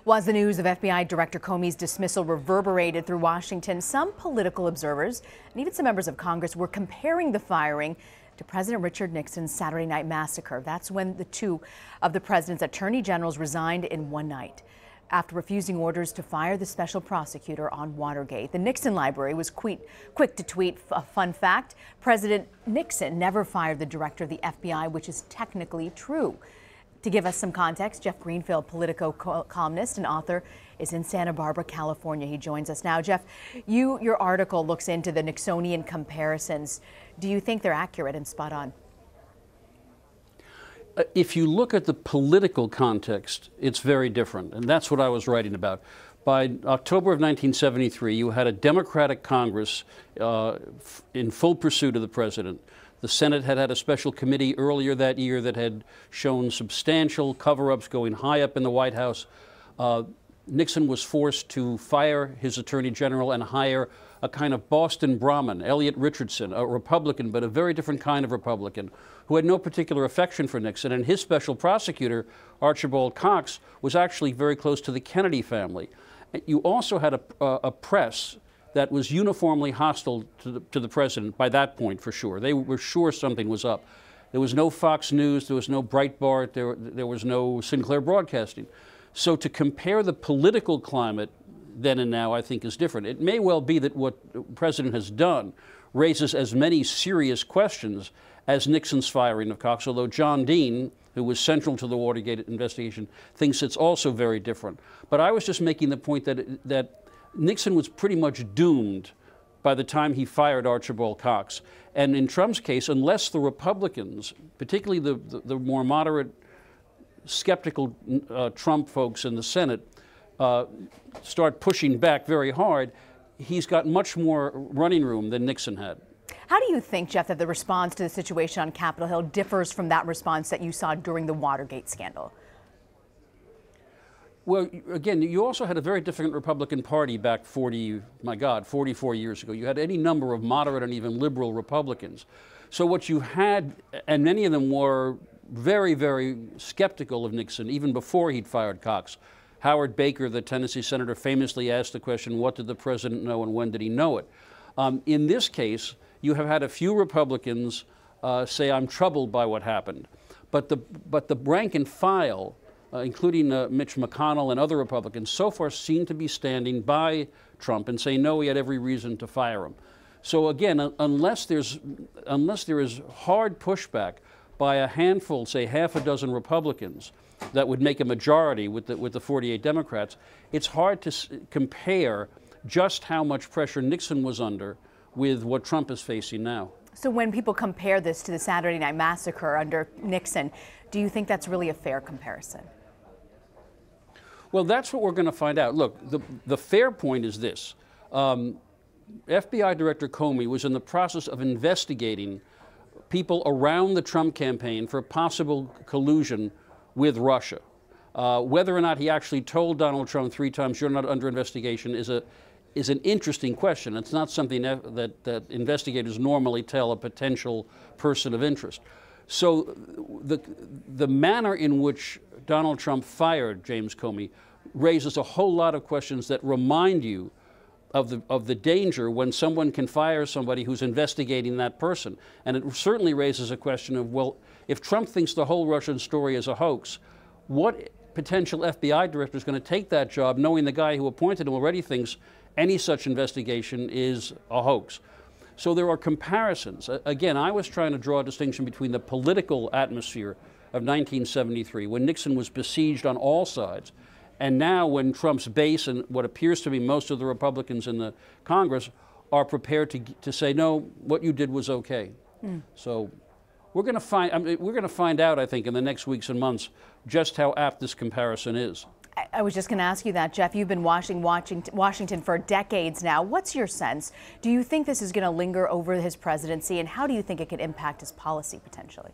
Well, as the news of FBI Director Comey's dismissal reverberated through Washington, some political observers and even some members of Congress were comparing the firing to President Richard Nixon's Saturday Night Massacre. That's when the two of the president's attorney generals resigned in one night after refusing orders to fire the special prosecutor on Watergate. The Nixon Library was quick to tweet a fun fact: President Nixon never fired the director of the FBI, which is technically true. To give us some context, Jeff Greenfield, Politico columnist and author, is in Santa Barbara, California. He joins us now. Jeff, your article looks into the Nixonian comparisons. Do you think they're accurate and spot on? If you look at the political context, it's very different, and that's what I was writing about. By October of 1973, you had a Democratic Congress in full pursuit of the president. The Senate had had a special committee earlier that year that had shown substantial cover-ups going high up in the White House. Nixon was forced to fire his attorney general and hire a kind of Boston Brahmin, Elliot Richardson, a Republican, but a very different kind of Republican, who had no particular affection for Nixon. And his special prosecutor, Archibald Cox, was actually very close to the Kennedy family. You also had a press that was uniformly hostile to the president by that point, for sure. They were sure something was up. There was no Fox News, there was no Breitbart, there was no Sinclair Broadcasting. So to compare the political climate then and now, I think, is different. It may well be that what the president has done raises as many serious questions as Nixon's firing of Cox, although John Dean, who was central to the Watergate investigation, thinks it's also very different. But I was just making the point that Nixon was pretty much doomed by the time he fired Archibald Cox. And in Trump's case, unless the Republicans, particularly the more moderate, skeptical Trump folks in the Senate, start pushing back very hard, he's got much more running room than Nixon had. How do you think, Jeff, that the response to the situation on Capitol Hill differs from that response that you saw during the Watergate scandal? Well, again, you also had a very different Republican Party back 44 years ago. You had any number of moderate and even liberal Republicans. So what you had, and many of them were very, very skeptical of Nixon even before he'd fired Cox. Howard Baker, the Tennessee senator, famously asked the question, what did the president know and when did he know it? In this case, you have had a few Republicans say, I'm troubled by what happened. But the rank and file, including Mitch McConnell and other Republicans, so far seem to be standing by Trump and say, no, he had every reason to fire him. So again, unless there is hard pushback by a handful, say half a dozen Republicans, that would make a majority with the 48 Democrats, it's hard to compare just how much pressure Nixon was under with what Trump is facing now. So when people compare this to the Saturday Night Massacre under Nixon, do you think that's really a fair comparison? Well, that's what we're going to find out. Look, the fair point is this. FBI Director Comey was in the process of investigating people around the Trump campaign for possible collusion with Russia. Whether or not he actually told Donald Trump 3 times, you're not under investigation, is an interesting question. It's not something that investigators normally tell a potential person of interest. So the manner in which Donald Trump fired James Comey raises a whole lot of questions that remind you of the danger when someone can fire somebody who's investigating that person. And it certainly raises a question of, well, if Trump thinks the whole Russian story is a hoax, what potential FBI director is going to take that job knowing the guy who appointed him already thinks any such investigation is a hoax? So there are comparisons. Again, I was trying to draw a distinction between the political atmosphere of 1973, when Nixon was besieged on all sides, and now when Trump's base and what appears to be most of the Republicans in the Congress are prepared to say, no, what you did was okay. So we're going to find out, I think, in the next weeks and months just how apt this comparison is. I was just going to ask you that, Jeff. You've been watching Washington for decades now. What's your sense? Do you think this is going to linger over his presidency, and how do you think it could impact his policy potentially?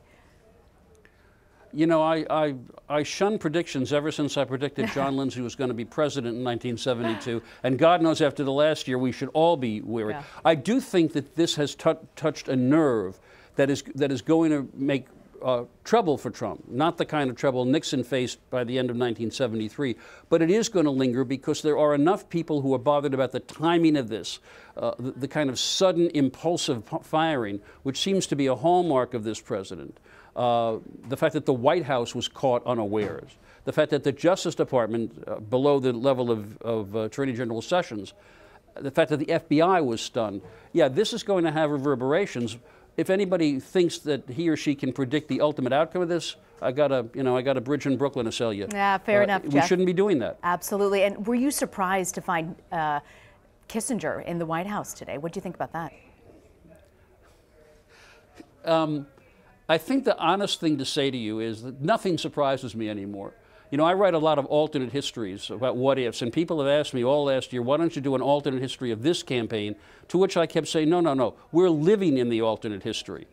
You know, I shun predictions ever since I predicted John Lindsay was going to be president in 1972, and God knows after the last year we should all be weary. Yeah. I do think that this has touched a nerve that is going to make trouble for Trump, not the kind of trouble Nixon faced by the end of 1973, but it is going to linger because there are enough people who are bothered about the timing of this, the kind of sudden impulsive firing, which seems to be a hallmark of this president. The fact that the White House was caught unawares, the fact that the Justice Department, below the level of Attorney General Sessions, the fact that the FBI was stunned. Yeah, this is going to have reverberations. If anybody thinks that he or she can predict the ultimate outcome of this, I got a bridge in Brooklyn to sell you. Yeah, fair enough, Jeff. We shouldn't be doing that. Absolutely. And were you surprised to find Kissinger in the White House today? What do you think about that? I think the honest thing to say to you is that nothing surprises me anymore. You know, I write a lot of alternate histories about what ifs, and people have asked me all last year, why don't you do an alternate history of this campaign? To which I kept saying, no, no, no, we're living in the alternate history.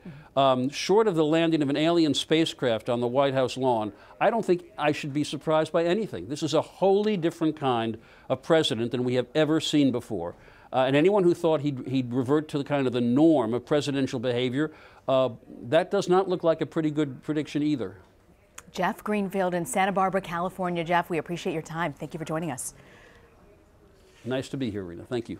Short of the landing of an alien spacecraft on the White House lawn, I don't think I should be surprised by anything. This is a wholly different kind of president than we have ever seen before. And anyone who thought he'd revert to the kind of the norm of presidential behavior, that does not look like a pretty good prediction either. Jeff Greenfield in Santa Barbara, California. Jeff, we appreciate your time. Thank you for joining us. Nice to be here, Rena. Thank you.